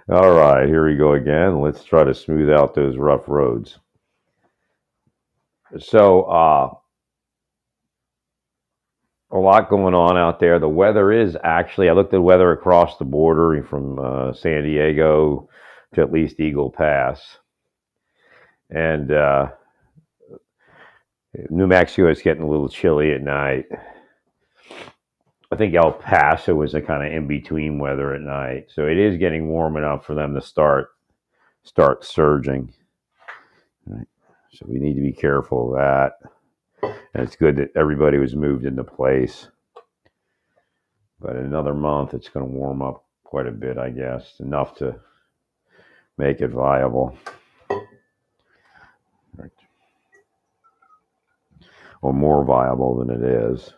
All right, here we go again. Let's try to smooth out those rough roads. So, a lot going on out there. The weather is actually, I looked at the weather across the border from San Diego to at least Eagle Pass. And New Mexico is getting a little chilly at night. I think El Paso was a kind of in between weather at night. So it is getting warm enough for them to start surging. Right. So we need to be careful of that. And it's good that everybody was moved into place. But in another month, it's going to warm up quite a bit, I guess, enough to make it viable. Right. Or more viable than it is.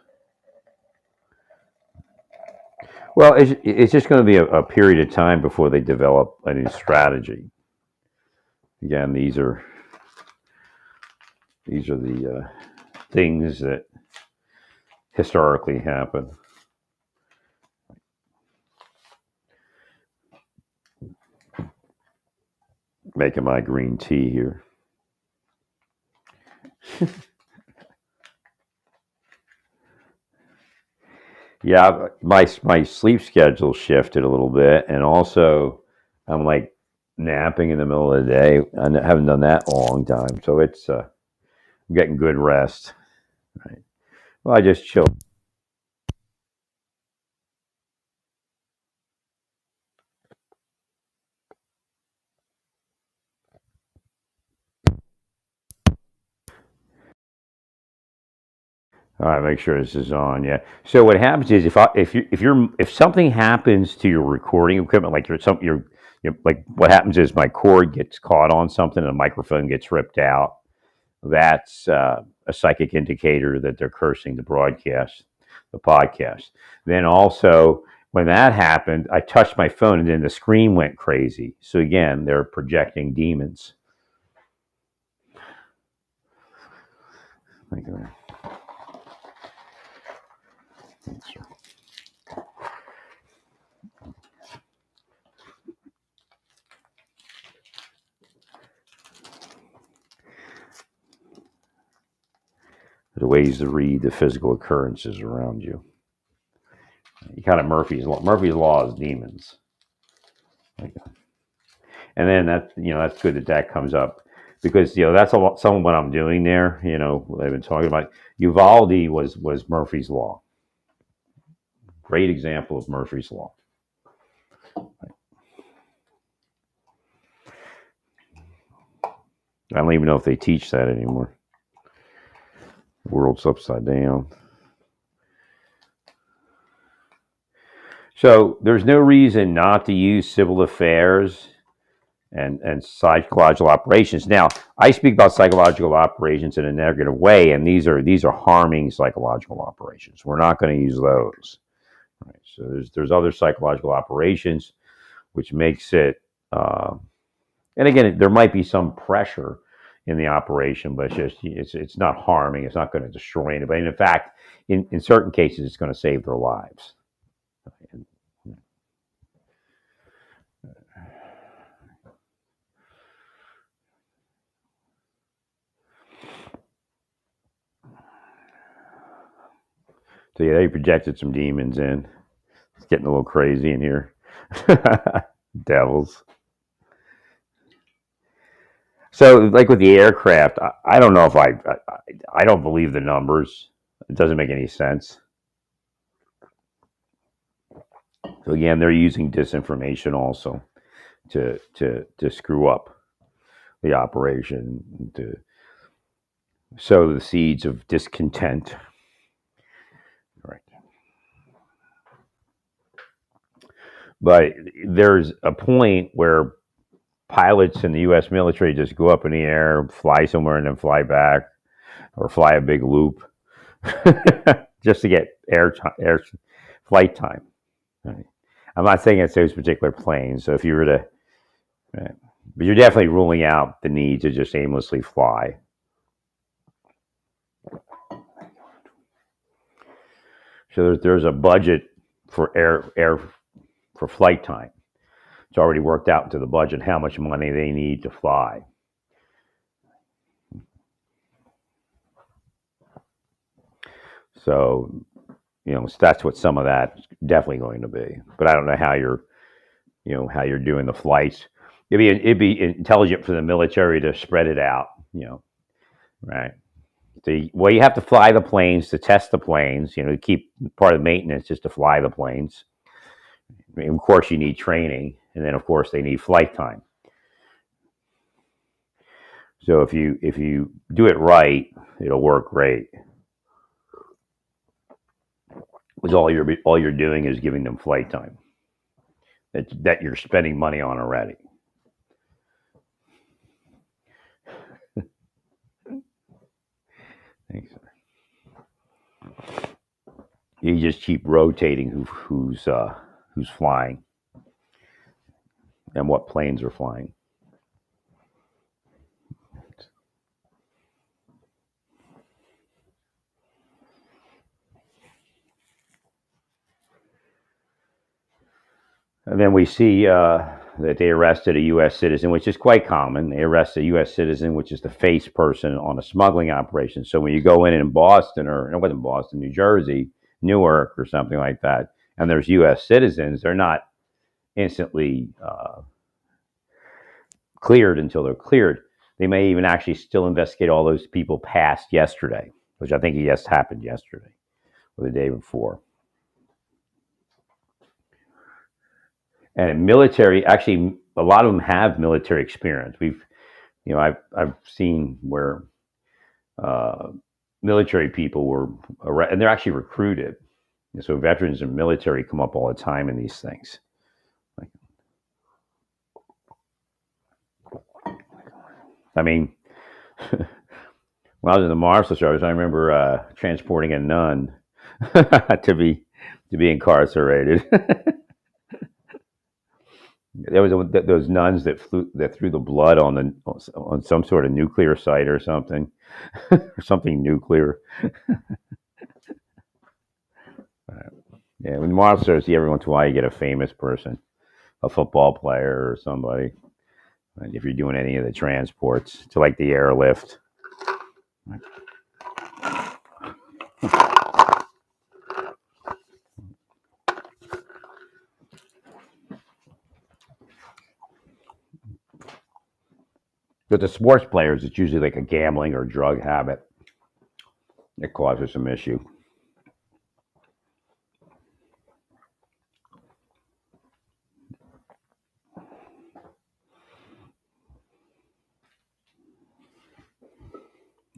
Well, it's just going to be a period of time before they develop a new strategy. Again, these are the things that historically happen. Making my green tea here. Yeah, my sleep schedule shifted a little bit, and also I'm like napping in the middle of the day. I haven't done that in a long time, so I'm getting good rest. Right. Well, I just chill. All right, make sure this is on. Yeah. So what happens is if something happens to your recording equipment, like your like what happens is my cord gets caught on something and the microphone gets ripped out. That's a psychic indicator that they're cursing the podcast. Then also when that happened, I touched my phone and then the screen went crazy. So again, they're projecting demons. Like, the ways to read the physical occurrences around you. You kind of Murphy's law. Murphy's law is demons. Like, and then that's good that that comes up because that's a lot, some of what I'm doing there. I've been talking about Uvalde was Murphy's law. Great example of Murphy's law. I don't even know if they teach that anymore. The world's upside down. So there's no reason not to use civil affairs and psychological operations. Now, I speak about psychological operations in a negative way, and these are harming psychological operations. We're not going to use those. Right? So there's other psychological operations, which makes it. And again, there might be some pressure in the operation, but it's not harming. It's not going to destroy anybody. And in fact, in certain cases, it's going to save their lives. And so yeah, they projected some demons in. It's getting a little crazy in here. Devils. So, like with the aircraft, I don't know if I don't believe the numbers. It doesn't make any sense. So again, they're using disinformation also to screw up the operation, to sow the seeds of discontent. Right. But there's a point where pilots in the U.S. military just go up in the air, fly somewhere, and then fly back, or fly a big loop, just to get air flight time. Right. I'm not saying it's those particular planes. So if you were to, right, but you're definitely ruling out the need to just aimlessly fly. So there's a budget for air for flight time. It's already worked out into the budget how much money they need to fly. So, that's what some of that's definitely going to be. But I don't know how you're doing the flights. It'd be intelligent for the military to spread it out. Right. Well, you have to fly the planes to test the planes. To keep part of the maintenance just to fly the planes. I mean, of course, you need training, and then of course they need flight time. So if you do it right, it'll work great. Because all you're doing is giving them flight time that you're spending money on already. Thanks. You just keep rotating who's flying and what planes are flying. And then we see that they arrested a U.S. citizen, which is quite common. They arrest a U.S. citizen, which is the face person on a smuggling operation. So when you go in Boston, or it wasn't Boston, New Jersey, Newark, or something like that, and there's U.S. citizens, they're not instantly cleared until they're cleared. They may even actually still investigate all those people passed yesterday, which I think just happened yesterday or the day before. And military, actually, a lot of them have military experience. I've seen where military people were, and they're actually recruited. And so veterans and military come up all the time in these things. I mean, when I was in the Marshal Service, I remember transporting a nun to be incarcerated. There was those nuns that threw the blood on some sort of nuclear site or something, or something nuclear. Yeah, when Marshal Service, every once in a while you get a famous person, a football player or somebody. If you're doing any of the transports to like the airlift. But the sports players, it's usually like a gambling or drug habit that causes some issue.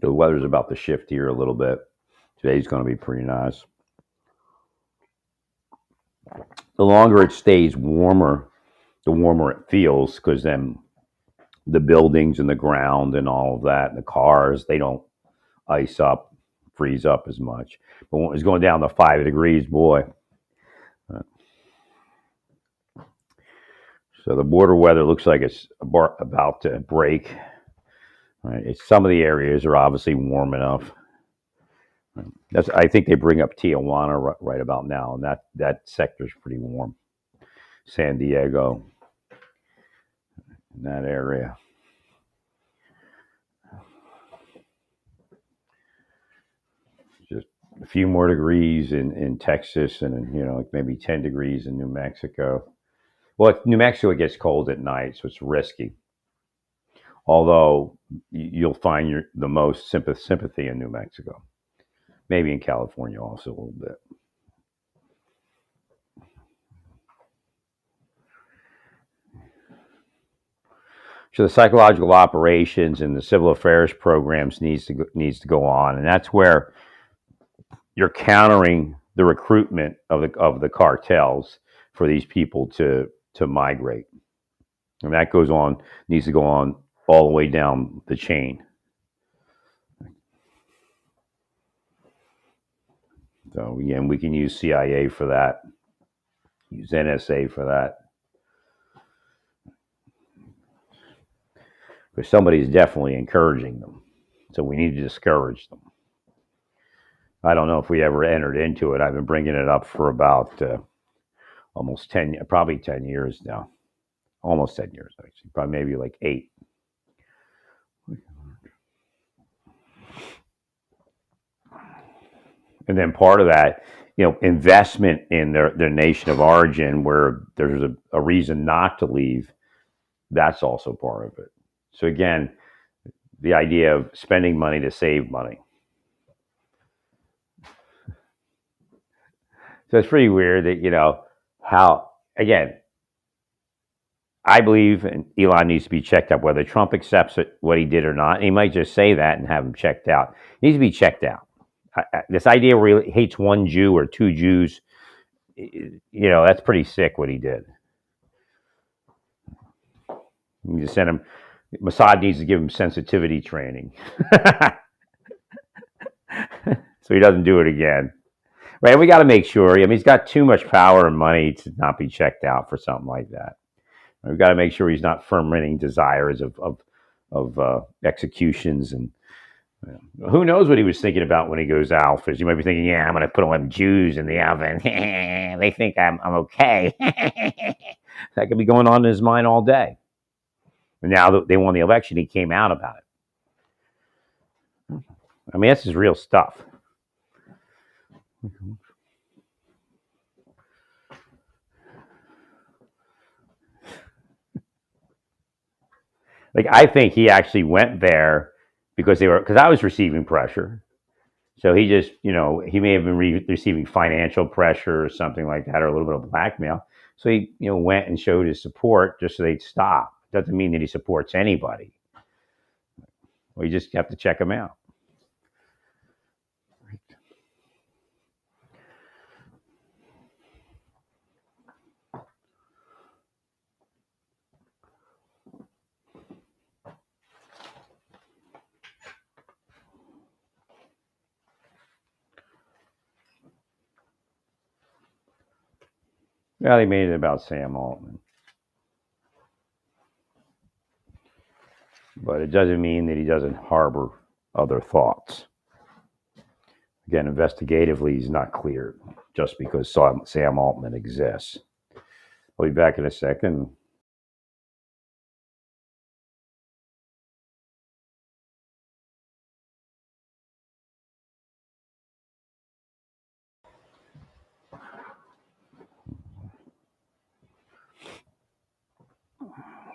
The weather's about to shift here a little bit. Today's going to be pretty nice. The longer it stays warmer, the warmer it feels, because then the buildings and the ground and all of that, and the cars, they don't ice up, freeze up as much. But when it's going down to 5 degrees, boy. So the border weather looks like it's about to break. Right? Some of the areas are obviously warm enough. I think they bring up Tijuana right about now, and that sector is pretty warm. San Diego, in that area. Just a few more degrees in Texas, and maybe 10 degrees in New Mexico. Well, New Mexico, it gets cold at night, so it's risky. Although you'll find the most sympathy in New Mexico. Maybe in California also a little bit. So the psychological operations and the civil affairs programs needs to go on, and that's where you're countering the recruitment of the cartels for these people to migrate, and that needs to go on all the way down the chain. So again, we can use CIA for that, use NSA for that. But somebody's definitely encouraging them. So we need to discourage them. I don't know if we ever entered into it. I've been bringing it up for about almost 10, probably 10 years now. almost 10 years, actually, probably maybe like 8. And then part of that, investment in their nation of origin where there's a reason not to leave, that's also part of it. So again, the idea of spending money to save money. So it's pretty weird that, how, again, I believe Elon needs to be checked out, whether Trump accepts what he did or not. He might just say that and have him checked out. He needs to be checked out. This idea where he hates one Jew or two Jews, that's pretty sick what he did. You need to send him. Mossad needs to give him sensitivity training so he doesn't do it again. Right? We got to make sure. I mean, he's got too much power and money to not be checked out for something like that. We've got to make sure he's not fermenting desires of executions. And who knows what he was thinking about when he goes alphas. You might be thinking, yeah, I'm going to put all them Jews in the oven. They think I'm okay. That could be going on in his mind all day. And now that they won the election, he came out about it. I mean, that's his real stuff. Like, I think he actually went there because I was receiving pressure. So he just, he may have been receiving financial pressure or something like that, or a little bit of blackmail. So he, went and showed his support just so they'd stop. Doesn't mean that he supports anybody. Well, you just have to check him out. Well, he made it about Sam Altman. But it doesn't mean that he doesn't harbor other thoughts. Again, investigatively, he's not cleared just because Sam Altman exists. I'll be back in a second.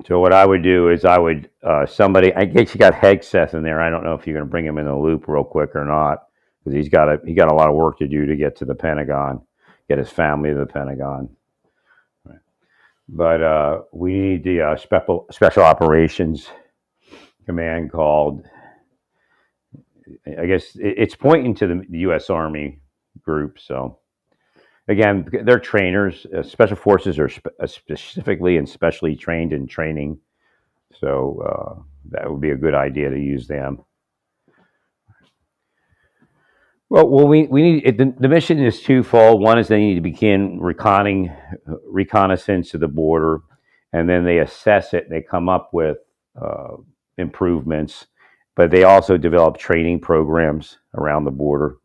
So what I would do is I guess you got Hegseth in there. I don't know if you're going to bring him in the loop real quick or not, because he got a lot of work to do to get to the Pentagon, get his family to the Pentagon. Right. But we need the special operations command called. I guess it's pointing to the U.S. Army group. So again, they're trainers. Special forces are specifically and specially trained in training. So that would be a good idea to use them. Well, we need the mission is twofold. One is they need to begin reconnaissance of the border, and then they assess it. They come up with improvements, but they also develop training programs around the border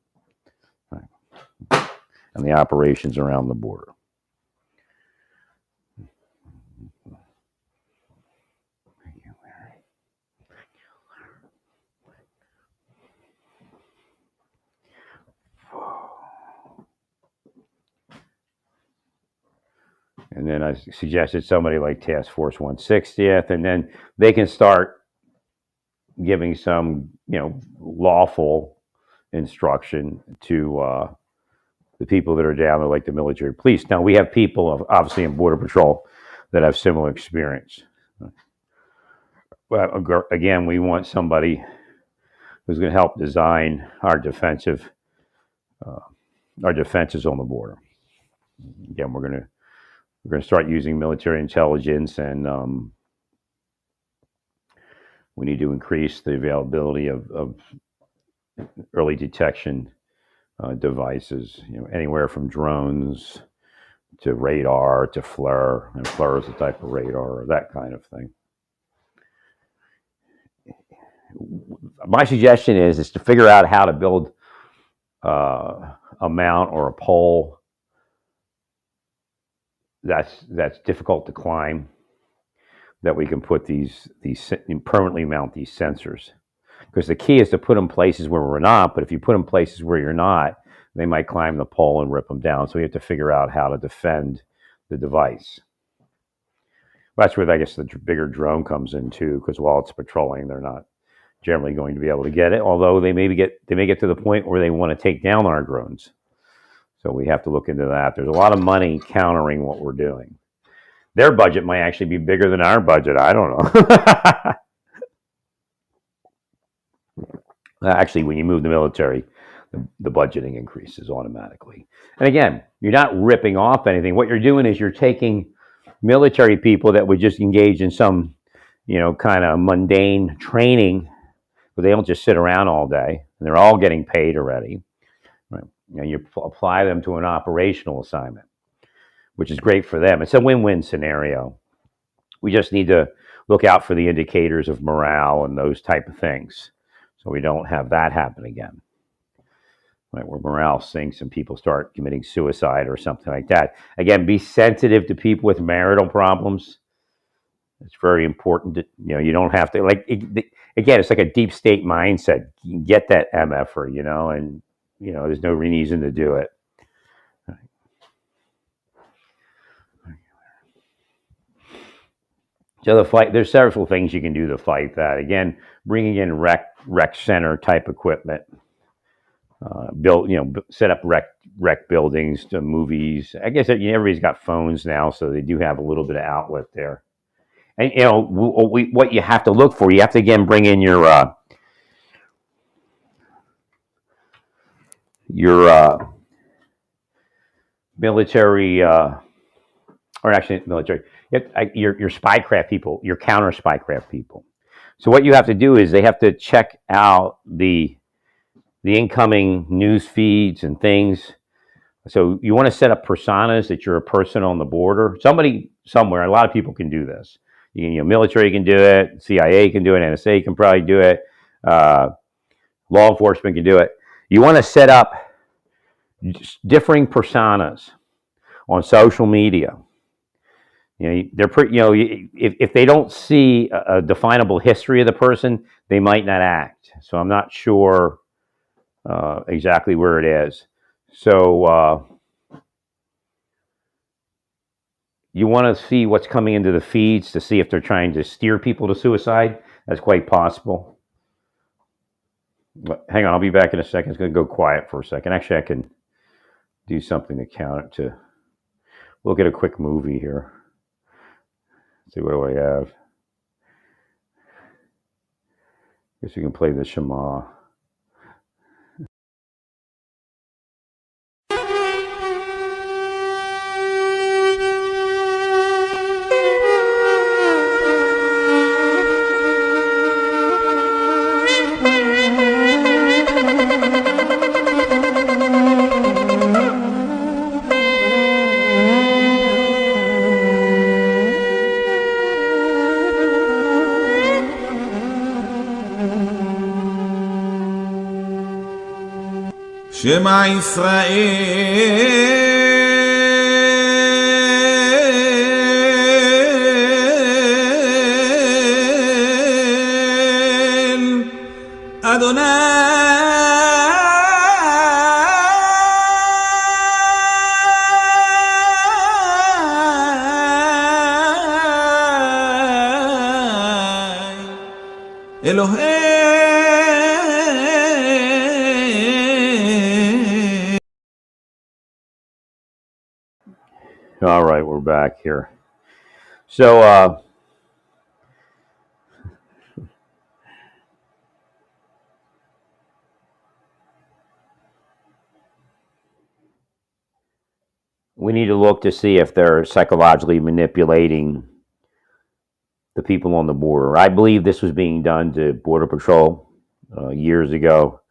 and the operations around the border. And then I suggested somebody like Task Force 160th, and then they can start giving some, lawful instruction to the people that are down there, like the military police. Now, we have people, obviously, in Border Patrol that have similar experience. But again, we want somebody who's going to help design our defenses on the border. Again, we're going to start using military intelligence, and we need to increase the availability of early detection devices. Anywhere from drones to radar to FLIR, and FLIR is a type of radar, or that kind of thing. My suggestion is to figure out how to build a mount or a pole that's difficult to climb, that we can put these permanently mount these sensors. Because the key is to put them places where we're not, but if you put them places where you're not, they might climb the pole and rip them down. So we have to figure out how to defend the device. Well, that's where I guess the bigger drone comes in too, because while it's patrolling, they're not generally going to be able to get it. Although they may get to the point where they want to take down our drones. So we have to look into that. There's a lot of money countering what we're doing. Their budget might actually be bigger than our budget. I don't know. Actually, when you move the military, the budgeting increases automatically. And again, you're not ripping off anything. What you're doing is you're taking military people that would just engage in some, kind of mundane training, but they don't just sit around all day, and they're all getting paid already. Right? And you apply them to an operational assignment, which is great for them. It's a win-win scenario. We just need to look out for the indicators of morale and those type of things, so we don't have that happen again. Right, where morale sinks and people start committing suicide or something like that. Again, be sensitive to people with marital problems. It's very important that, you don't have to, again, it's like a deep state mindset. You can get that MFer, and, there's no reason to do it. So the fight, there's several things you can do to fight that. Again, bringing in rec center type equipment, set up rec buildings to movies. I guess everybody's got phones now, so they do have a little bit of outlet there. And what you have to look for, you have to again bring in your military, or actually military, your spycraft people, your counter spycraft people. So what you have to do is they have to check out the incoming news feeds and things. So you want to set up personas that you're a person on the border, somebody somewhere. A lot of people can do this. Military can do it, CIA can do it, NSA can probably do it, law enforcement can do it. You want to set up differing personas on social media. They're pretty. If they don't see a definable history of the person, they might not act. So I'm not sure exactly where it is. So you want to see what's coming into the feeds to see if they're trying to steer people to suicide. That's quite possible. But hang on, I'll be back in a second. It's going to go quiet for a second. Actually, I can do something to count it to look at a quick movie here. Let's see, what do I have? Guess we can play the Shema. שמע ישראל אדוני אלוהי. All right, we're back here. So we need to look to see if they're psychologically manipulating the people on the border. I believe this was being done to Border Patrol years ago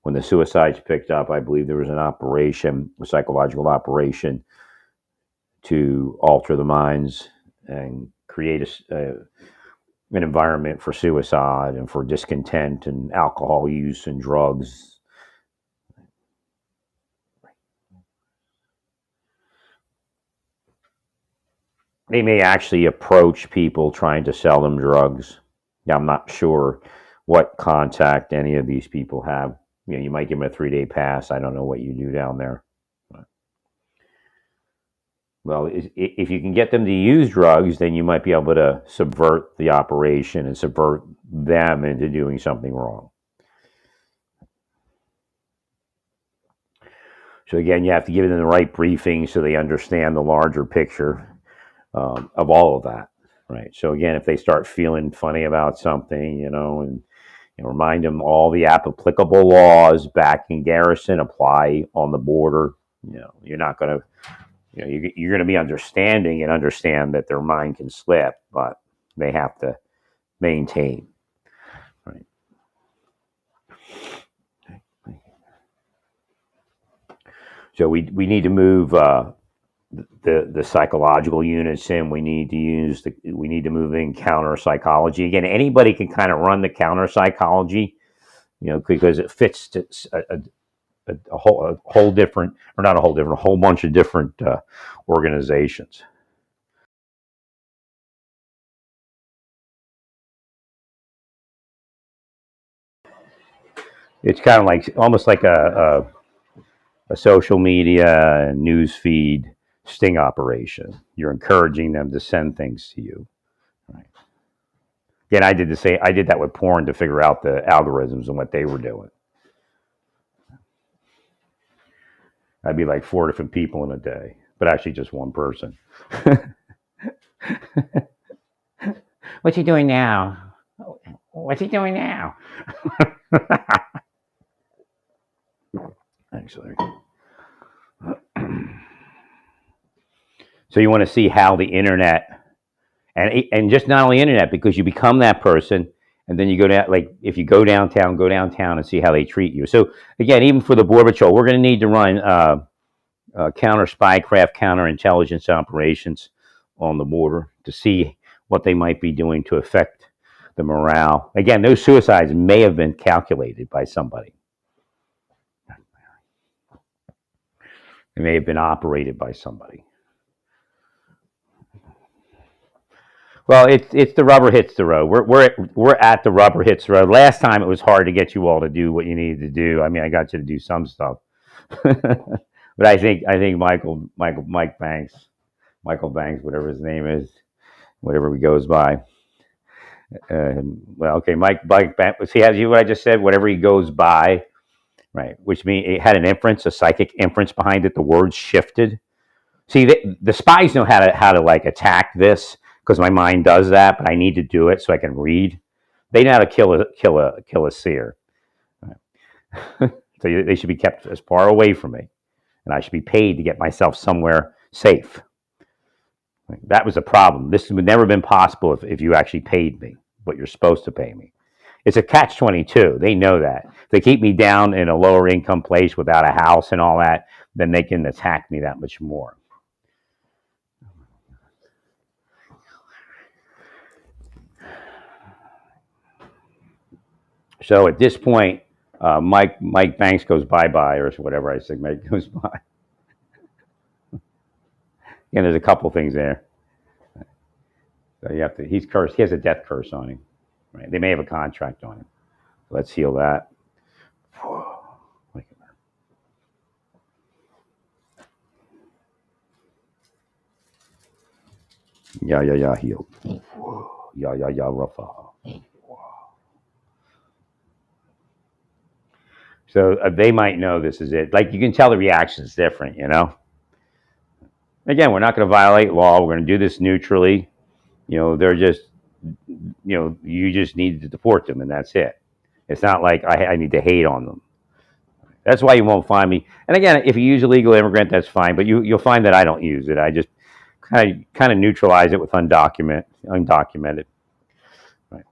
when the suicides picked up. I believe there was an operation, a psychological operation, to alter the minds and create an environment for suicide and for discontent and alcohol use and drugs. they may actually approach people trying to sell them drugs. Now, I'm not sure what contact any of these people have. You might give them a 3-day pass. I don't know what you do down there. Well, if you can get them to use drugs, then you might be able to subvert the operation and subvert them into doing something wrong. So again, you have to give them the right briefing so they understand the larger picture of all of that, right? So again, if they start feeling funny about something, and remind them all the applicable laws back in garrison apply on the border. You're not going to, you're going to be understanding and understand that their mind can slip, but they have to maintain, right? So we need to move the psychological units in. We need to move in counter psychology. Again, anybody can kind of run the counter psychology, because it fits to a whole different, or not a whole different, a whole bunch of different organizations. It's kind of like almost like a social media and news feed sting operation. You're encouraging them to send things to you. Right. Again, I did that with porn to figure out the algorithms and what they were doing. I'd be like 4 different people in a day, but actually just one person. What's he doing now? What's he doing now? Actually. So you want to see how the internet, and just not only internet, because you become that person, and then you go down, like if you go downtown and see how they treat you. So again, even for the Border Patrol, we're going to need to run counter spycraft, counterintelligence operations on the border to see what they might be doing to affect the morale. Again, those suicides may have been calculated by somebody. They may have been operated by somebody. Well, it's the rubber hits the road. We're at the rubber hits the road. Last time it was hard to get you all to do what you needed to do. I mean, I got you to do some stuff, but I think Mike Banks, whatever his name is, whatever he goes by. Well, okay, Mike Banks. See, has you what I just said? Whatever he goes by, right? Which means it had an inference, a psychic inference behind it. The words shifted. See, the spies know how to like attack this, because my mind does that, but I need to do it so I can read. They know how to kill a seer. Right. So they should be kept as far away from me, and I should be paid to get myself somewhere safe. Right. That was a problem. This would never been possible if you actually paid me what you're supposed to pay me. It's a catch-22. They know that. If they keep me down in a lower income place without a house and all that, then they can attack me that much more. So at this point, Mike Banks goes bye-bye, or whatever I said, Mike goes by. And there's a couple things there. So you have to, he's cursed. He has a death curse on him. Right? They may have a contract on him. Let's heal that. Yeah, healed. Yeah, Rafa. So they might know this is it. Like, you can tell the reaction is different, Again, we're not going to violate law. We're going to do this neutrally. They're just, you just need to deport them, and that's it. It's not like I need to hate on them. That's why you won't find me. And again, if you use illegal immigrant, that's fine. But you'll find that I don't use it. I just kind of neutralize it with undocumented. Right.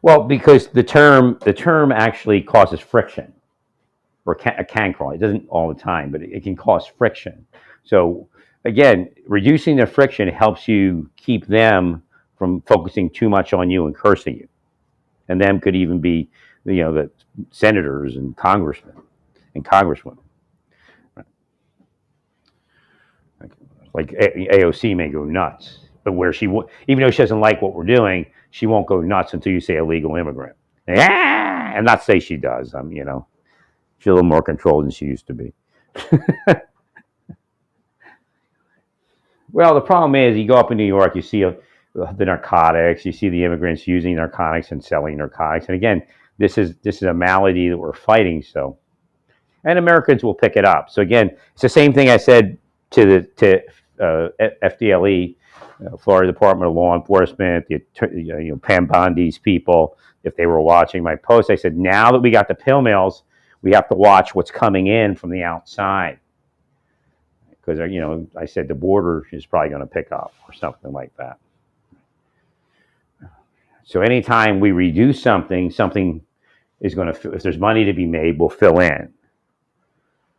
Well, because the term actually causes friction, or can cause. It doesn't all the time, but it can cause friction. So again, reducing the friction helps you keep them from focusing too much on you and cursing you. And them could even be, the senators and congressmen and congresswomen. Like AOC may go nuts, but where even though she doesn't like what we're doing, she won't go nuts until you say illegal immigrant. And not say she does. She's a little more controlled than she used to be. Well, the problem is, you go up in New York, you see the narcotics, you see the immigrants using narcotics and selling narcotics, and again, this is a malady that we're fighting. So, and Americans will pick it up. So again, it's the same thing I said to FDLE, Florida Department of Law Enforcement, Pam Bondi's people. If they were watching my post, I said, now that we got the pill mills, we have to watch what's coming in from the outside. Because, I said the border is probably going to pick up or something like that. So anytime we reduce something is going to, if there's money to be made, we'll fill in.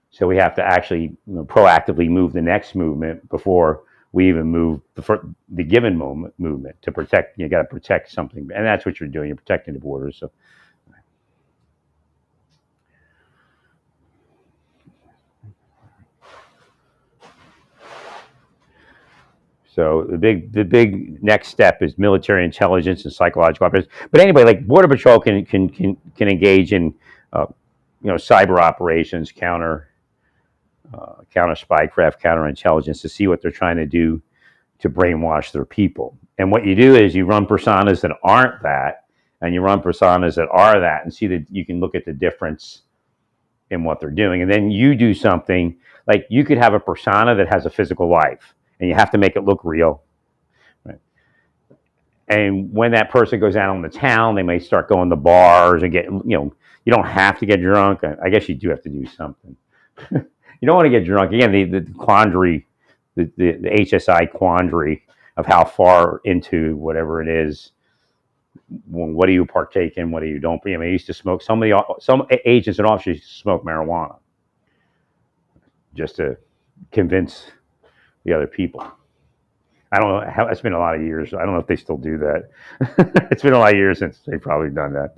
So we have to actually proactively move the next movement before we even move the given movement to protect. You got to protect something, and that's what you're doing. You're protecting the borders. So the big next step is military intelligence and psychological operations. But anyway, like Border Patrol can engage in cyber operations, counter spycraft, counterintelligence, to see what they're trying to do to brainwash their people. And what you do is you run personas that aren't that, and you run personas that are that, and see that you can look at the difference in what they're doing. And then you do something like, you could have a persona that has a physical life, and you have to make it look real. Right? And when that person goes out on the town, they may start going to bars and you don't have to get drunk. I guess you do have to do something. You don't want to get drunk. Again, the quandary, the HSI quandary of how far into whatever it is, what do you partake in, what do you don't? I used to smoke. Some agents and officers used to smoke marijuana just to convince the other people. I don't know how. It's been a lot of years. I don't know if they still do that. It's been a lot of years since they've probably done that.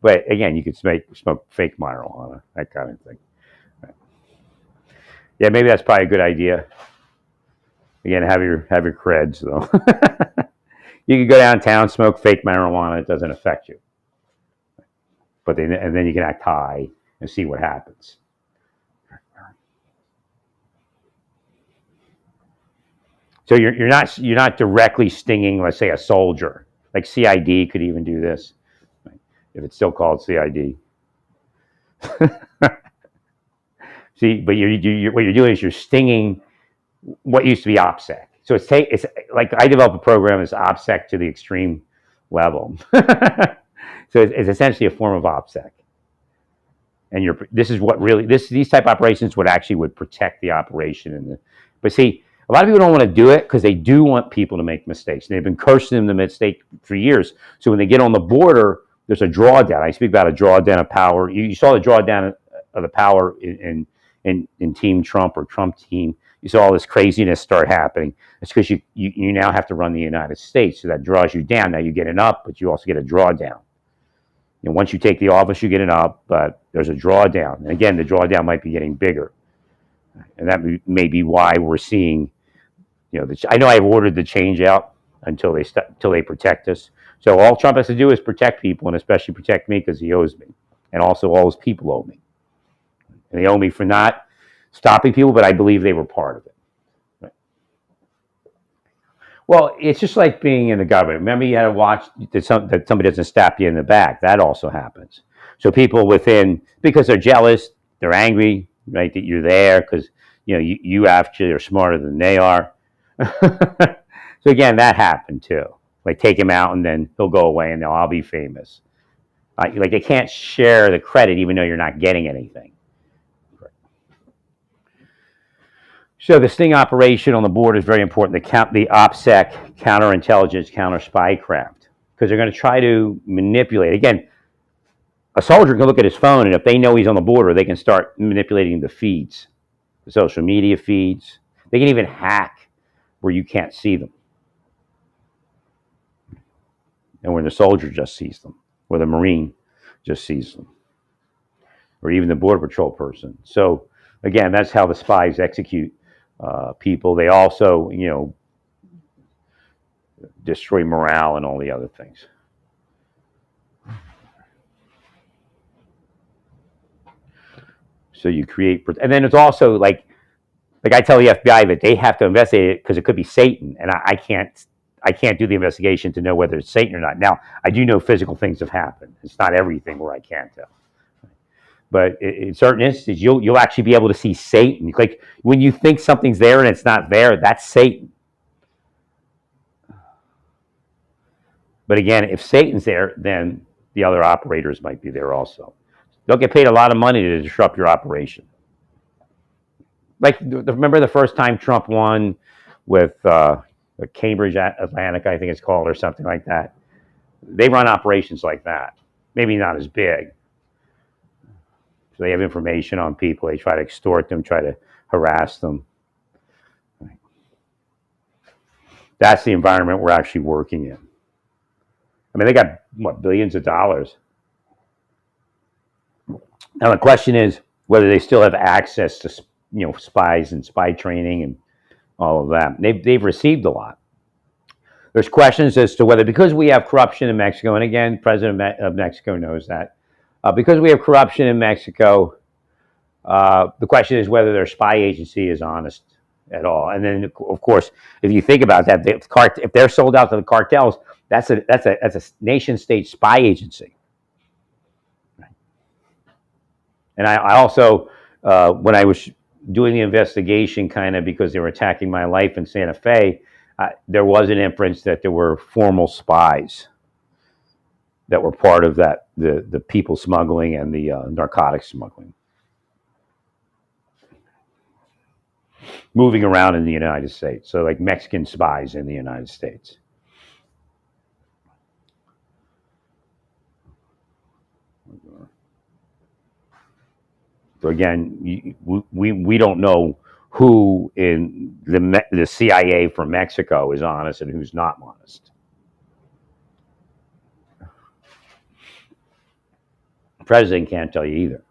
But again, you could smoke fake marijuana, that kind of thing. Yeah, maybe that's probably a good idea. Again, have your creds though. You could go downtown, smoke fake marijuana; it doesn't affect you. But then you can act high and see what happens. So you're not directly stinging, let's say, a soldier. Like CID could even do this, if it's still called CID. See, but what you're doing is you're stinging what used to be OPSEC. So it's like, I developed a program that's OPSEC to the extreme level. So it's essentially a form of OPSEC. And this is what really these type of operations would protect the operation. But see, a lot of people don't want to do it because they do want people to make mistakes. And they've been cursing them to mistake for years. So when they get on the border, there's a drawdown. I speak about a drawdown of power. You saw the drawdown of the power in Team Trump or Trump team. You saw all this craziness start happening. It's because you now have to run the United States. So that draws you down. Now you get an up, but you also get a drawdown. Once you take the office, you get an up, but there's a drawdown. And again, the drawdown might be getting bigger. And that may be why we're seeing, I know I've ordered the change out until they protect us. So all Trump has to do is protect people, and especially protect me, because he owes me. And also all his people owe me. And they owe me for not stopping people, but I believe they were part of it. Right. Well, it's just like being in the government. Remember, you had to watch that somebody doesn't stab you in the back. That also happens. So people because they're jealous, they're angry, right, that you're there, because you actually are smarter than they are. So again, that happened too. Like, take him out and then he'll go away and I'll be famous. Like, they can't share the credit even though you're not getting anything. So the sting operation on the border is very important. The OPSEC, counterintelligence, counter spycraft, because they're going to try to manipulate. Again, a soldier can look at his phone, and if they know he's on the border, they can start manipulating the feeds, the social media feeds. They can even hack where you can't see them, and where the soldier just sees them, or the Marine just sees them, or even the Border Patrol person. So again, that's how the spies execute people. They also, destroy morale and all the other things. So you create, and then it's also like I tell the FBI that they have to investigate it because it could be Satan, and I can't do the investigation to know whether it's Satan or not. Now I do know physical things have happened. It's not everything where I can't tell, but in certain instances, you'll actually be able to see Satan. Like when you think something's there and it's not there, that's Satan. But again, if Satan's there, then the other operators might be there also. They'll get paid a lot of money to disrupt your operation. Like, remember the first time Trump won with Cambridge Analytica, I think it's called, or something like that? They run operations like that. Maybe not as big. So they have information on people. They try to extort them, try to harass them. That's the environment we're actually working in. I mean, they got, billions of dollars. Now the question is whether they still have access to, spies and spy training and all of that. They've received a lot. There's questions as to whether, because we have corruption in Mexico, and again, President of Mexico knows that, because we have corruption in Mexico, the question is whether their spy agency is honest at all. And then, of course, if you think about that, if they're sold out to the cartels, that's a nation-state spy agency. And I also, when I was doing the investigation, kind of because they were attacking my life in Santa Fe, there was an inference that there were formal spies that were part of that, the people smuggling and the narcotics smuggling, moving around in the United States. So like Mexican spies in the United States. So again, we don't know who in the CIA from Mexico is honest and who's not honest. The president can't tell you either.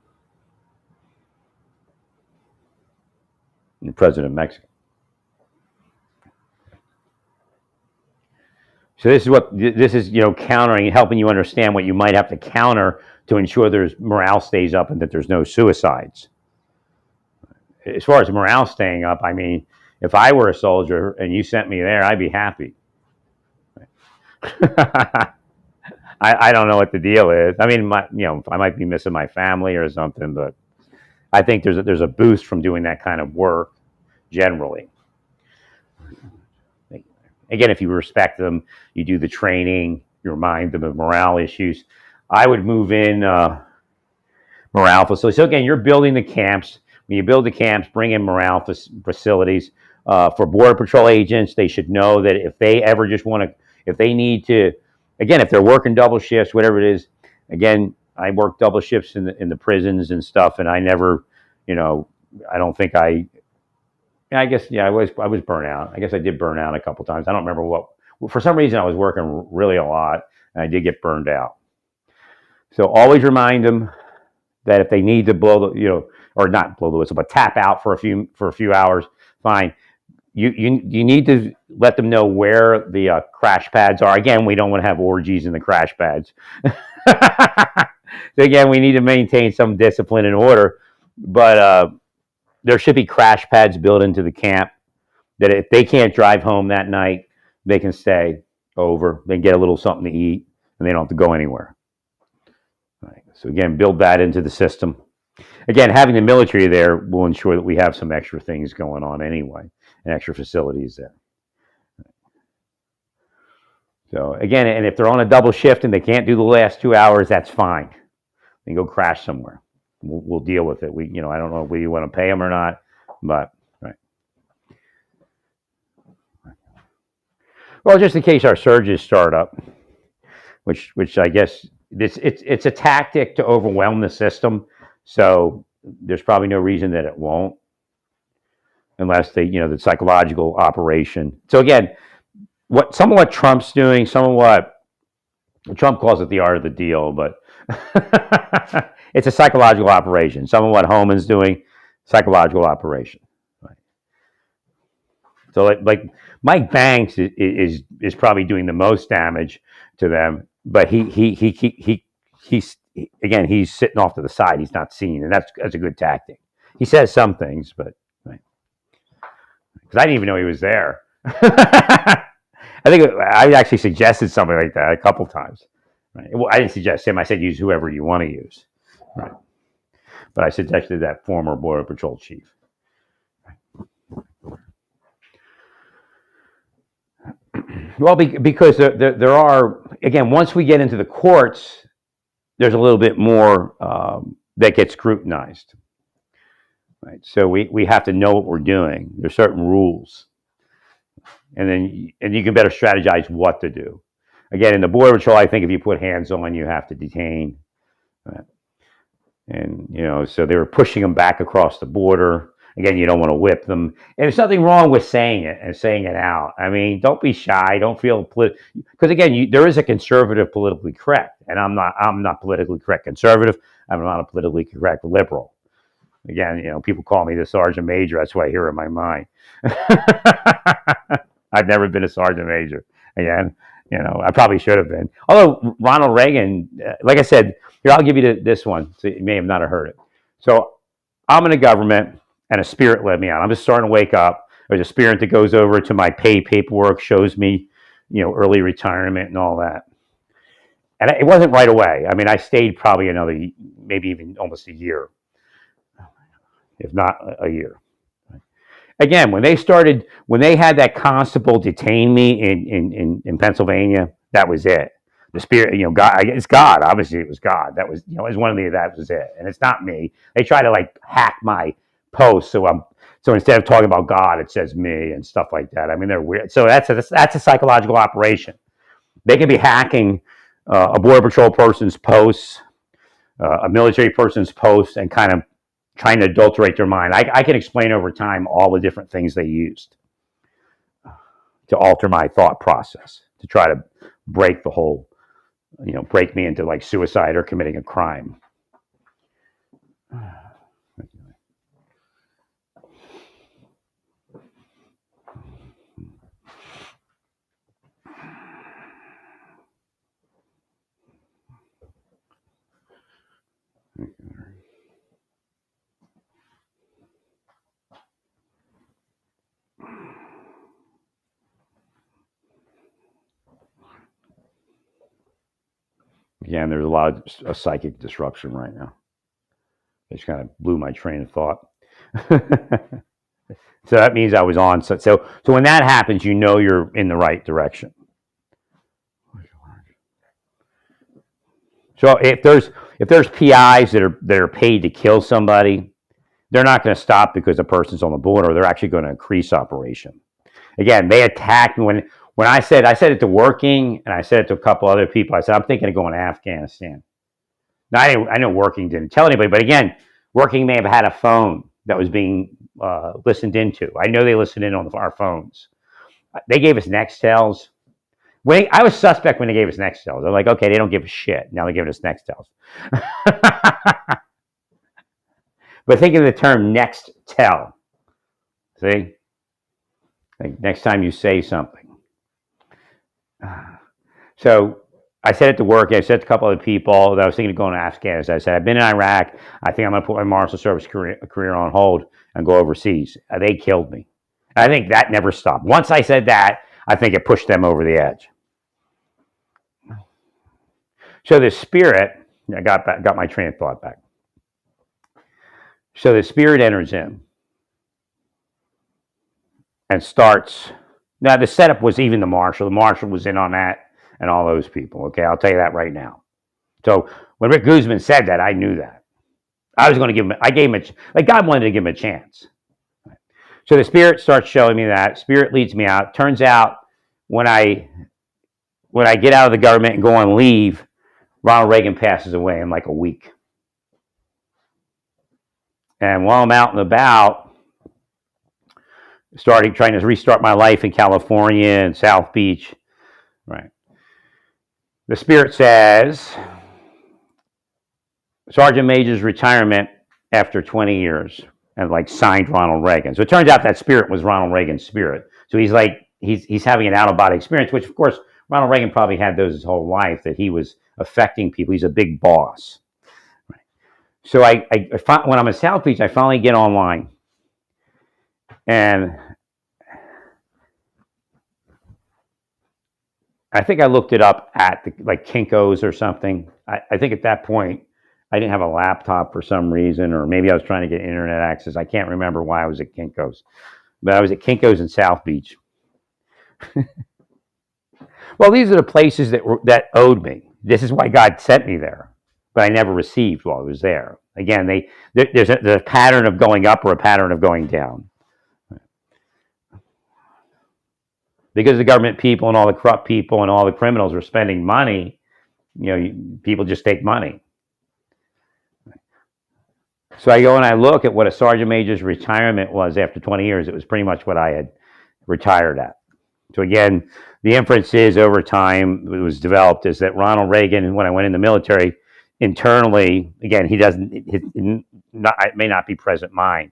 The president of Mexico. So this is countering, helping you understand what you might have to counter to ensure there's morale stays up and that there's no suicides. As far as morale staying up, I mean, if I were a soldier and you sent me there, I'd be happy. I don't know what the deal is. I mean, I might be missing my family or something, but I think there's a boost from doing that kind of work generally. Again, if you respect them, you do the training, you remind them of morale issues. I would move in morale facilities. So again, you're building the camps. When you build the camps, bring in morale facilities. For Border Patrol agents, they should know that if they ever just want to, if they need to, again, if they're working double shifts, whatever it is, again, I work double shifts in the prisons and stuff, and I never, I don't think I guess, I was burnt out. I guess I did burn out a couple times. I don't remember what. For some reason, I was working really a lot, and I did get burned out. So always remind them that if they need to blow the, or not blow the whistle, but tap out for a few hours, fine. You need to let them know where the crash pads are. Again, we don't want to have orgies in the crash pads. So again, we need to maintain some discipline and order, but there should be crash pads built into the camp that if they can't drive home that night, they can stay over, they can get a little something to eat, and they don't have to go anywhere. Right. So again, build that into the system. Again, having the military there will ensure that we have some extra things going on anyway, and extra facilities there. So again, and if they're on a double shift and they can't do the last 2 hours, that's fine. They can go crash somewhere. We'll deal with it. I don't know whether you want to pay them or not, but right. Well, just in case our surges start up, which I guess it's a tactic to overwhelm the system. So there's probably no reason that it won't, unless the psychological operation. So again, some of what Trump's doing, some of what Trump calls it the art of the deal, but it's a psychological operation. Some of what Homan's doing, psychological operation. Right. So like Mike Banks is probably doing the most damage to them, but he's again, he's sitting off to the side. He's not seen, and that's a good tactic. He says some things, but right, because I didn't even know he was there. I think I actually suggested something like that a couple times. Right? Well, I didn't suggest him. I said use whoever you want to use. Right. But I suggested that former Border Patrol chief. Well, because there are, again, once we get into the courts, there's a little bit more that gets scrutinized. Right. So we have to know what we're doing. There's certain rules. And you can better strategize what to do. Again, in the Border Patrol, I think if you put hands on, you have to detain. Right. And, so they were pushing them back across the border. Again, you don't want to whip them. And there's nothing wrong with saying it and saying it out. I mean, don't be shy. Don't feel because again, there is a conservative politically correct, and I'm not politically correct conservative. I'm not a politically correct liberal. Again, people call me the sergeant major. That's what I hear in my mind. I've never been a sergeant major. Again, I probably should have been. Although Ronald Reagan, like I said, here, I'll give you this one. So you may have not have heard it. So I'm in a government, and a spirit led me out. I'm just starting to wake up. There's a spirit that goes over to my pay paperwork, shows me, early retirement and all that. And it wasn't right away. I mean, I stayed probably another, maybe even almost a year, if not a year. Again, when they had that constable detain me in Pennsylvania, that was it. The spirit, God, it's God. Obviously, it was God. That was, it was one of the, that was it. And it's not me. They try to hack my post, so instead of talking about God, it says me and stuff like that. I mean, they're weird. So that's a psychological operation. They can be hacking a Border Patrol person's posts, a military person's posts, and kind of trying to adulterate their mind. I can explain over time all the different things they used to alter my thought process, to try to break the whole, break me into suicide or committing a crime. Again, there's a lot of psychic disruption right now. It just kind of blew my train of thought. So that means I was on. So when that happens, you're in the right direction. So if there's PIs that are paid to kill somebody, they're not going to stop because the person's on the border. They're actually going to increase operation. Again, they attacked me when I said it to Working, and I said it to a couple other people. I said, I'm thinking of going to Afghanistan. Now, I know Working didn't tell anybody, but again, Working may have had a phone that was being listened into. I know they listened in on our phones. They gave us Nextels. I was suspect when they gave us Nextels. I'm like, okay, they don't give a shit. Now they're giving us Nextels. But think of the term Nextel. See? Next time you say something. So I said it to Work. I said it to a couple other people that I was thinking of going to Afghanistan. I said, I've been in Iraq. I think I'm going to put my Marshal Service career on hold and go overseas. They killed me. I think that never stopped. Once I said that, I think it pushed them over the edge. So the spirit, I got my train of thought back. So the spirit enters in and starts. Now the setup was even the marshal. The marshal was in on that and all those people. Okay, I'll tell you that right now. So when Rick Guzman said that, I knew that. I was going to give him. I gave him God wanted to give him a chance. So the spirit starts showing me that. Spirit leads me out. Turns out when I get out of the government and go on leave, Ronald Reagan passes away in like a week. And while I'm out and about, trying to restart my life in California and South Beach, right? The spirit says, Sergeant Major's retirement after 20 years, and signed Ronald Reagan. So it turns out that spirit was Ronald Reagan's spirit. So he's like he's having an out of body experience, which of course Ronald Reagan probably had those his whole life, that he was affecting people. He's a big boss. So when I'm in South Beach, I finally get online, and I think I looked it up at like Kinko's or something. I think at that point I didn't have a laptop for some reason, or maybe I was trying to get internet access. I can't remember why I was at Kinko's, but I was at Kinko's in South Beach. Well, these are the places that owed me. This is why God sent me there, but I never received while I was there. Again, there's a pattern of going up or a pattern of going down. Because the government people and all the corrupt people and all the criminals are spending money, people just take money. So I go and I look at what a sergeant major's retirement was after 20 years. It was pretty much what I had retired at. So again, the inference is over time, it was developed, is that Ronald Reagan, when I went in the military, internally, again, it may not be present mind,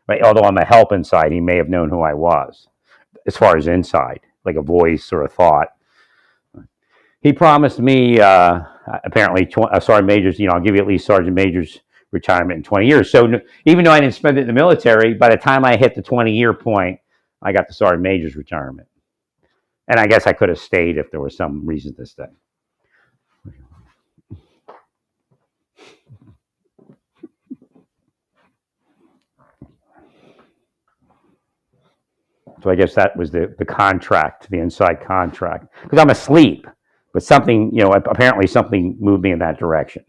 right? Although on the help inside, he may have known who I was, as far as inside, like a voice or a thought. He promised me, apparently, a sergeant major's, I'll give you at least sergeant major's retirement in 20 years. So even though I didn't spend it in the military, by the time I hit the 20-year point, I got the sergeant major's retirement. And I guess I could have stayed if there was some reason to stay. So I guess that was the contract, the inside contract. Because I'm asleep, but something, apparently something moved me in that direction.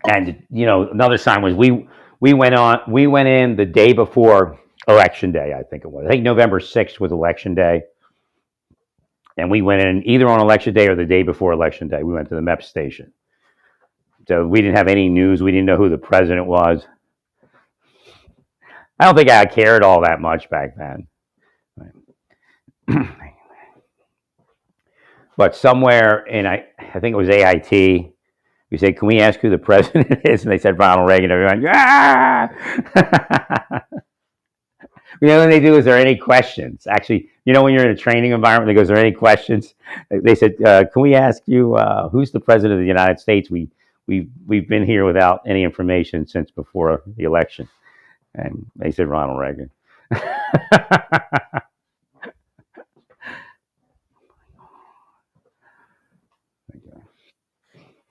And, another sign was we went in the day before Election Day, I think it was. I think November 6th was Election Day. And we went in either on Election Day or the day before Election Day. We went to the MEP station. So we didn't have any news. We didn't know who the president was. I don't think I cared all that much back then. But somewhere in, I think it was AIT, we said, can we ask who the president is? And they said Ronald Reagan. Everyone, ah! When they do, is there any questions? Actually, when you're in a training environment, they go, is there any questions? They said, can we ask you who's the president of the United States? We've been here without any information since before the election. And they said Ronald Reagan.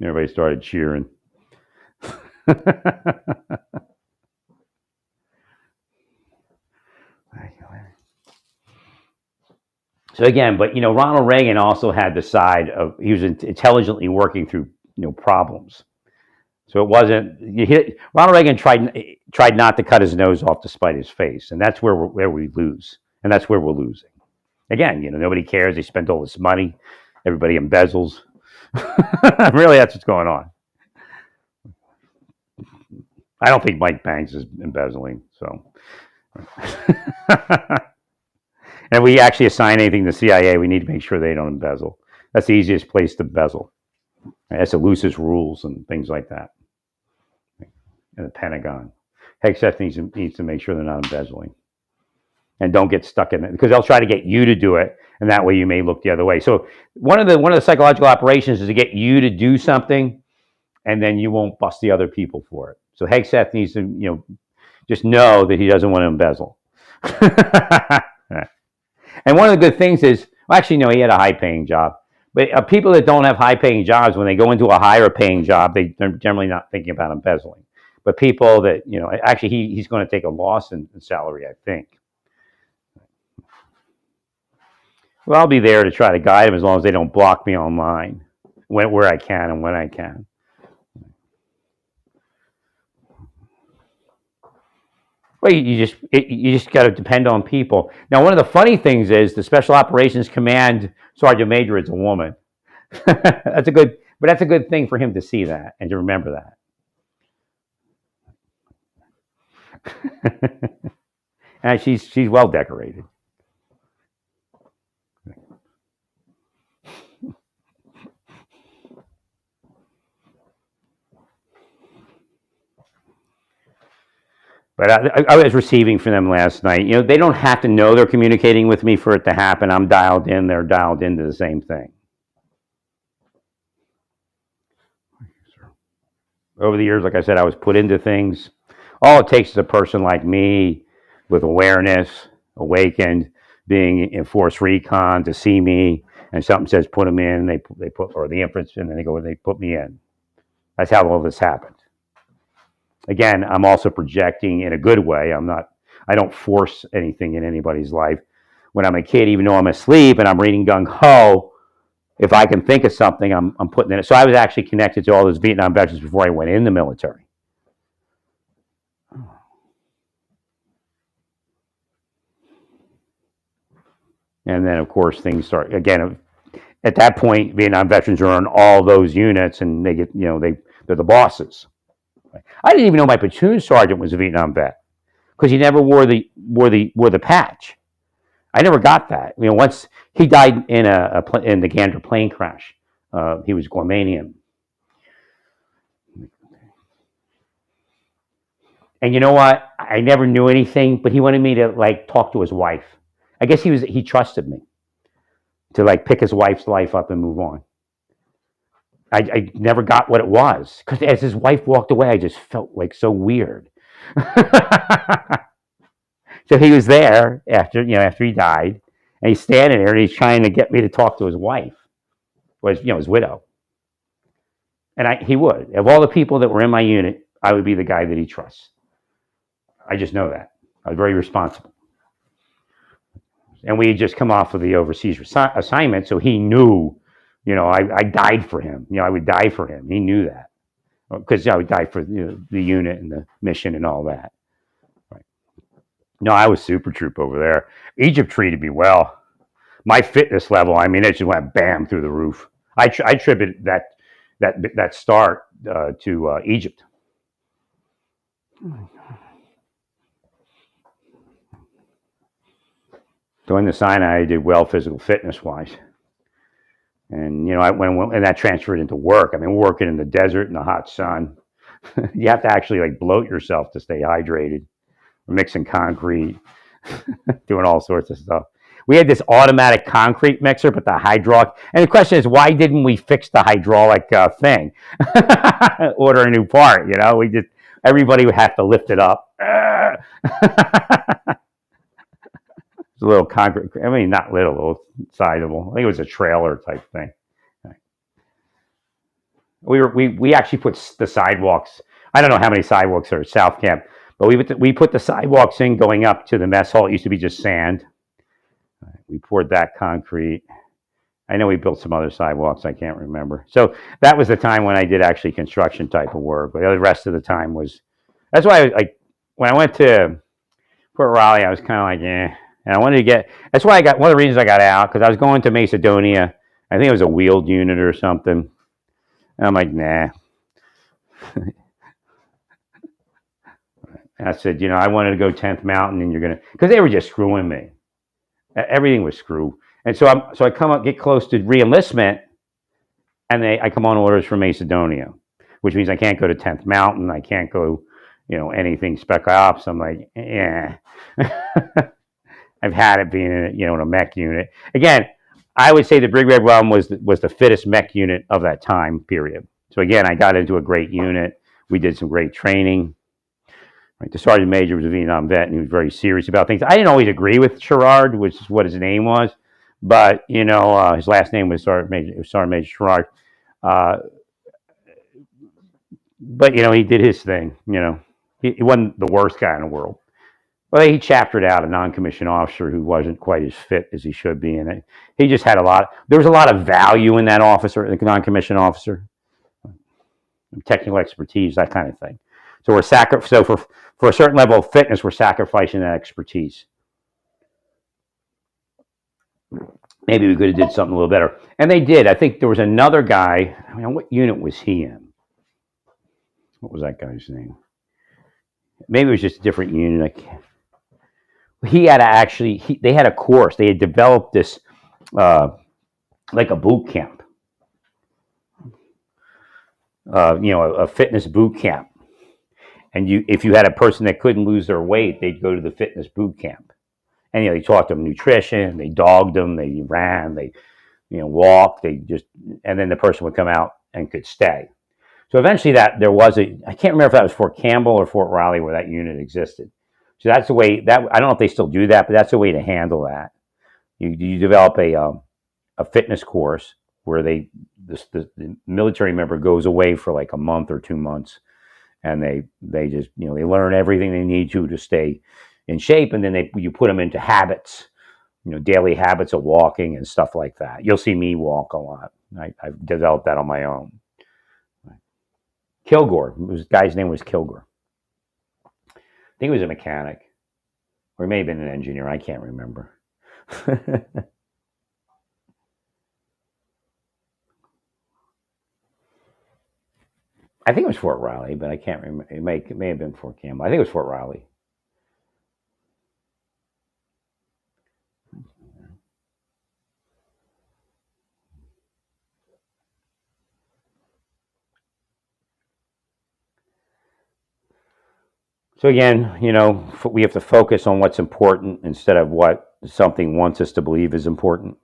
Everybody started cheering. So again, but Ronald Reagan also had the side of, he was intelligently working through problems. So it wasn't, Ronald Reagan tried not to cut his nose off to spite his face, and that's where we lose, and that's where we're losing. Again, nobody cares. They spend all this money. Everybody embezzles. Really, that's what's going on. I don't think Mike Banks is embezzling. So, and we actually assign anything to the CIA, we need to make sure they don't embezzle. That's the easiest place to embezzle. That's the loosest rules and things like that. And the Pentagon. Hegseth needs to make sure they're not embezzling. And don't get stuck in it, because they'll try to get you to do it, and that way you may look the other way. So one of the psychological operations is to get you to do something, and then you won't bust the other people for it. So Hegseth needs to, just know that he doesn't want to embezzle. And one of the good things is, well, actually, no, he had a high-paying job. But people that don't have high-paying jobs, when they go into a higher-paying job, they're generally not thinking about embezzling. But people that, actually, he's going to take a loss in salary, I think. Well, I'll be there to try to guide them as long as they don't block me online where I can and when I can. Well, you just got to depend on people. Now, one of the funny things is the Special Operations Command Sergeant Major is a woman. That's a good thing for him to see that and to remember that. And she's well decorated. But I was receiving from them last night. You know, they don't have to know they're communicating with me for it to happen. I'm dialed in. They're dialed into the same thing. Over the years, like I said, I was put into things. All it takes is a person like me with awareness, awakened, being in force recon to see me, and something says put them in. They put, or the inference, and then they put me in. That's how all this happened. Again, I'm also projecting in a good way. I don't force anything in anybody's life. When I'm a kid, even though I'm asleep and I'm reading gung ho, if I can think of something, I'm putting in it. So I was actually connected to all those Vietnam veterans before I went in the military. And then, of course, things start again. At that point, Vietnam veterans are on all those units, and they get, they're the bosses. I didn't even know my platoon sergeant was a Vietnam vet because he never wore the patch. I never got that. Once he died in the Gander plane crash, he was Guamanian. And you know what? I never knew anything, but he wanted me to talk to his wife. I guess he trusted me to pick his wife's life up and move on. I never got what it was because as his wife walked away, I just felt so weird. So he was there after he died, and he's standing there and he's trying to get me to talk to his wife, his widow. And he would. Of all the people that were in my unit, I would be the guy that he trusts. I just know that. I was very responsible. And we had just come off of the overseas assignment, so he knew, I died for him. I would die for him. He knew that because I would die for the unit and the mission and all that. Right. No, I was super troop over there. Egypt treated me well. My fitness level, it just went bam through the roof. I attribute that start to Egypt. During the Sinai, I did well physical fitness wise. And, and that transferred into work. We're working in the desert in the hot sun. You have to actually bloat yourself to stay hydrated. We're mixing concrete, doing all sorts of stuff. We had this automatic concrete mixer, but the hydraulic. And the question is, why didn't we fix the hydraulic thing? Order a new part, everybody would have to lift it up. It's a little concrete. Not little, sizable. I think it was a trailer type thing. We actually put the sidewalks. I don't know how many sidewalks are at South Camp, but we put the sidewalks in going up to the mess hall. It used to be just sand. We poured that concrete. I know we built some other sidewalks. I can't remember. So that was the time when I did actually construction type of work. But the rest of the time was. That's why when I went to Fort Riley, I was kind of eh. And I wanted to get. That's why one of the reasons I got out because I was going to Macedonia. I think it was a wheeled unit or something. And I'm like, nah. And I said, I wanted to go 10th Mountain, and you're gonna because they were just screwing me. Everything was screw. And so I come up, get close to reenlistment, and I come on orders for Macedonia, which means I can't go to 10th Mountain. I can't go, anything spec ops. I'm like, yeah. I've had it being in a mech unit. Again, I would say the Brig Red Rum was the fittest mech unit of that time period. So again, I got into a great unit. We did some great training. Right, the sergeant major was a Vietnam vet, and he was very serious about things. I didn't always agree with Sherrard, which is what his name was, but his last name was Sergeant Major Sherrard. But he did his thing. He wasn't the worst guy in the world. Well, he chaptered out a non-commissioned officer who wasn't quite as fit as he should be, and he just had there was a lot of value in that officer, the non-commissioned officer, technical expertise, that kind of thing. So for a certain level of fitness, we're sacrificing that expertise. Maybe we could have did something a little better, and they did. I think there was another guy. What unit was he in? What was that guy's name? Maybe it was just a different unit. He had to actually. They had a course. They had developed this, like a boot camp. A fitness boot camp. And if you had a person that couldn't lose their weight, they'd go to the fitness boot camp. And they taught them nutrition, they dogged them, they ran, they walked, and then the person would come out and could stay. So eventually, there was I can't remember if that was Fort Campbell or Fort Riley where that unit existed. So that's the way that I don't know if they still do that, but that's the way to handle that. You develop a fitness course where the military member goes away for like a month or 2 months, and they just they learn everything they need to stay in shape, and then you put them into habits, daily habits of walking and stuff like that. You'll see me walk a lot. I've developed that on my own. Kilgore, the guy's name was Kilgore. I think he was a mechanic, or he may have been an engineer. I can't remember. I think it was Fort Riley, but I can't remember. It may have been Fort Campbell. I think it was Fort Riley. So again, we have to focus on what's important instead of what something wants us to believe is important.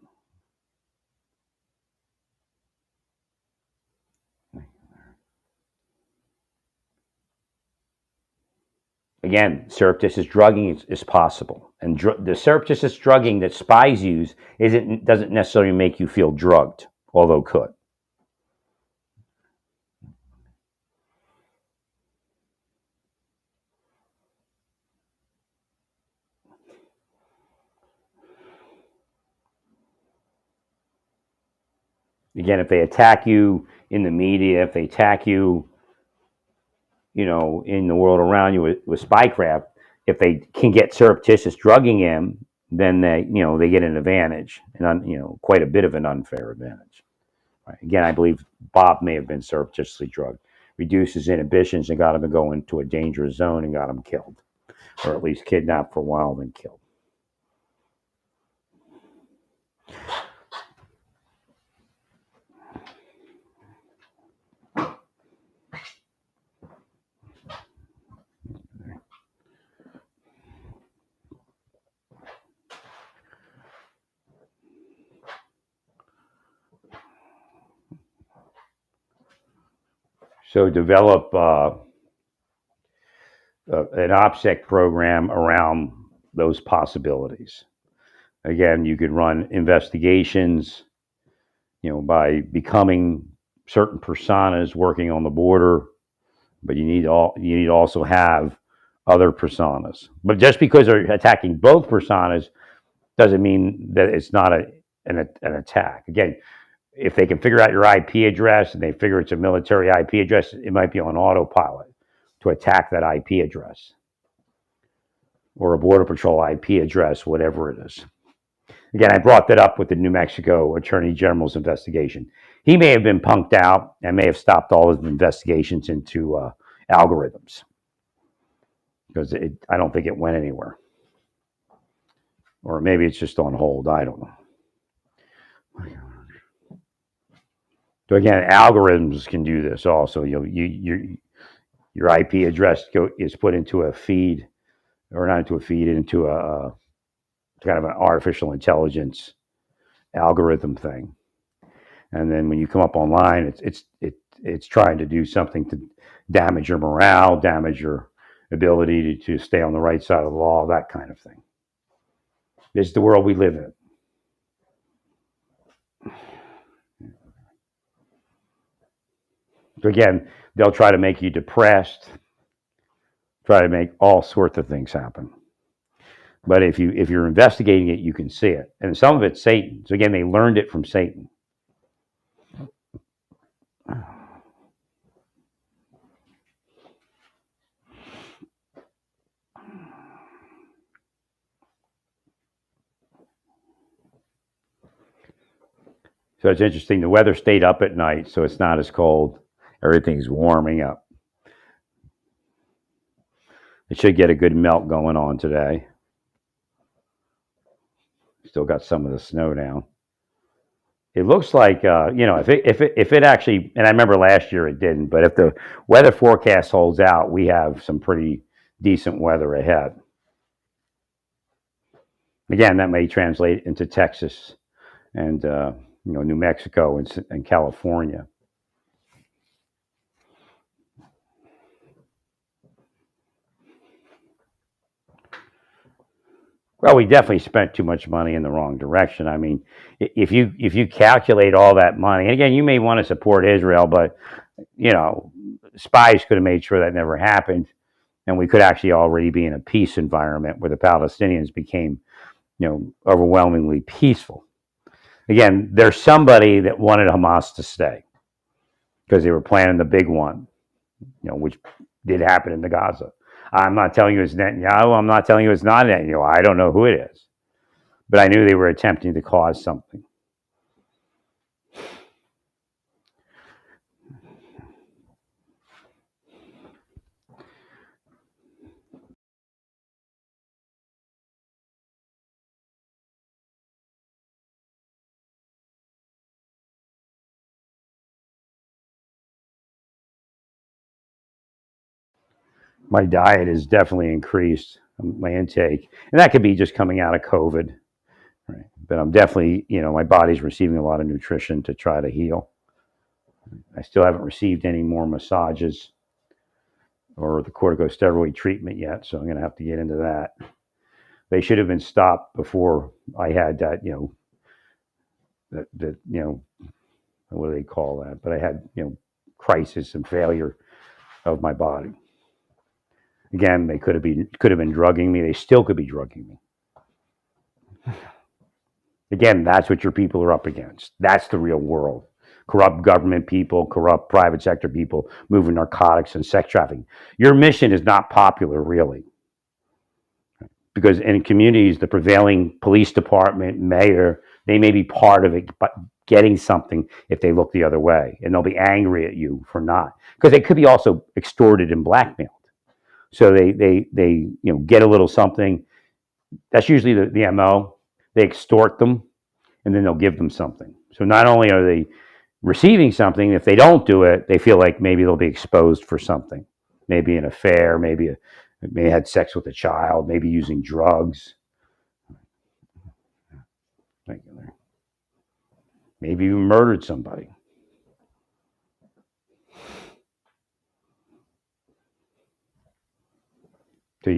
Again, surreptitious drugging is possible, and the surreptitious drugging that spies use doesn't necessarily make you feel drugged, although could. Again, if they attack you in the media, if they attack you, in the world around you with spycraft, if they can get surreptitious drugging in, then they get an advantage, and quite a bit of an unfair advantage. Right. Again, I believe Bob may have been surreptitiously drugged, reduced his inhibitions, and got him to go into a dangerous zone and got him killed, or at least kidnapped for a while, then killed. So develop an OPSEC program around those possibilities. Again, you could run investigations, by becoming certain personas working on the border, but you need to also have other personas. But just because they're attacking both personas doesn't mean that it's not an attack. Again, if they can figure out your IP address and they figure it's a military IP address, it might be on autopilot to attack that IP address or a Border Patrol IP address, whatever it is. Again, I brought that up with the New Mexico Attorney General's investigation. He may have been punked out and may have stopped all his investigations into algorithms, because I don't think it went anywhere. Or maybe it's just on hold. I don't know. So again, algorithms can do this also. Your IP address is put into a feed, or not into a feed, into a kind of an artificial intelligence algorithm thing. And then when you come up online, it's trying to do something to damage your morale, damage your ability to stay on the right side of the law, that kind of thing. This is the world we live in. So again, they'll try to make you depressed, try to make all sorts of things happen. But if you're investigating it, you can see it. And some of it's Satan. So again, they learned it from Satan. So it's interesting. The weather stayed up at night, so it's not as cold. Everything's warming up. It should get a good melt going on today. Still got some of the snow down. It looks like if it actually, and I remember last year it didn't, but if the weather forecast holds out, we have some pretty decent weather ahead. Again, that may translate into Texas and New Mexico and California. Well, we definitely spent too much money in the wrong direction. I mean, if you calculate all that money, and again, you may want to support Israel, but you know, spies could have made sure that never happened, and we could actually already be in a peace environment where the Palestinians became, overwhelmingly peaceful. Again, there's somebody that wanted Hamas to stay because they were planning the big one, which did happen in the Gaza. I'm not telling you it's Netanyahu. I'm not telling you it's not Netanyahu. I don't know who it is, but I knew they were attempting to cause something. My diet has definitely increased, my intake, and that could be just coming out of COVID. Right. But I'm definitely, my body's receiving a lot of nutrition to try to heal. I still haven't received any more massages or the corticosteroid treatment yet, so I'm going to have to get into that. They should have been stopped before I had that, what do they call that? But I had, crisis and failure of my body. Again, they could have been drugging me. They still could be drugging me. Again, that's what your people are up against. That's the real world. Corrupt government people, corrupt private sector people moving narcotics and sex trafficking. Your mission is not popular, really, because in communities, the prevailing police department, mayor, they may be part of it, but getting something if they look the other way, and they'll be angry at you for not, because they could be also extorted and blackmailed. So they get a little something. That's usually the MO. They extort them, and then they'll give them something. So not only are they receiving something, if they don't do it, they feel like maybe they'll be exposed for something, maybe an affair, maybe had sex with a child, maybe using drugs, maybe you murdered somebody. So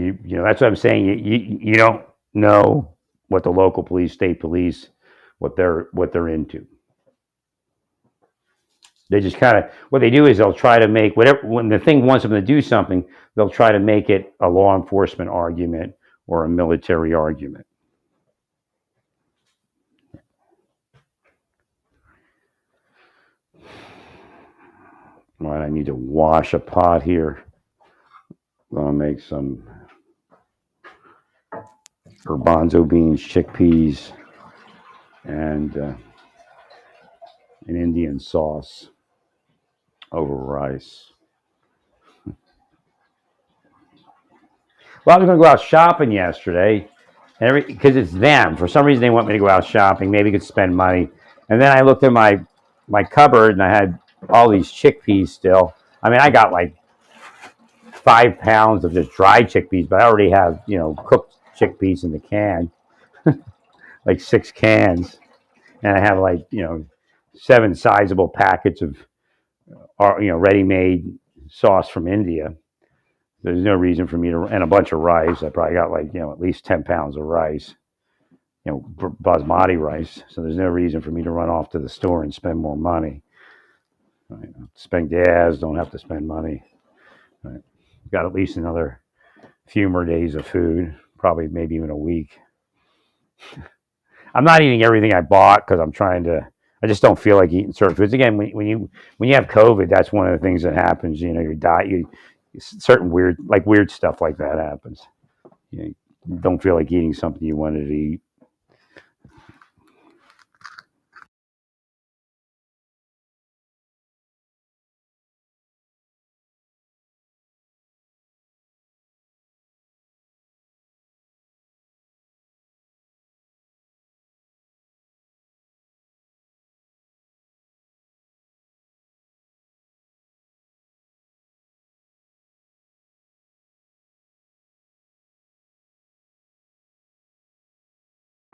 that's what I'm saying. You don't know what the local police, state police, what they're into. They just kind of, what they do is they'll try to make whatever, when the thing wants them to do something, they'll try to make it a law enforcement argument or a military argument. Right, I need to wash a pot here. I'm gonna make some garbanzo beans, chickpeas, and an Indian sauce over rice. Well, I was going to go out shopping yesterday, and because it's them. For some reason, they want me to go out shopping. Maybe could spend money. And then I looked at my cupboard, and I had all these chickpeas still. I mean, I got like 5 pounds of just dried chickpeas, but I already have cooked chickpeas in the can, like 6 cans, and I have like 7 sizable packets of ready-made sauce from India. There's no reason for me to, and a bunch of rice. I probably got like at least 10 pounds of rice, basmati rice. So there's no reason for me to run off to the store and spend more money. Right? Spend gas, don't have to spend money. Right? Got at least another few more days of food, probably maybe even a week. I'm not eating everything I bought because I'm trying to. I just don't feel like eating certain foods. Again, when you have COVID, that's one of the things that happens. Your diet, certain weird stuff like that happens. You don't feel like eating something you wanted to eat.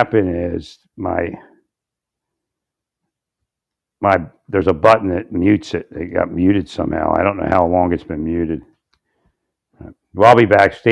happen is there's a button that mutes it. It got muted somehow. I don't know how long it's been muted. Well, I'll be back. Stay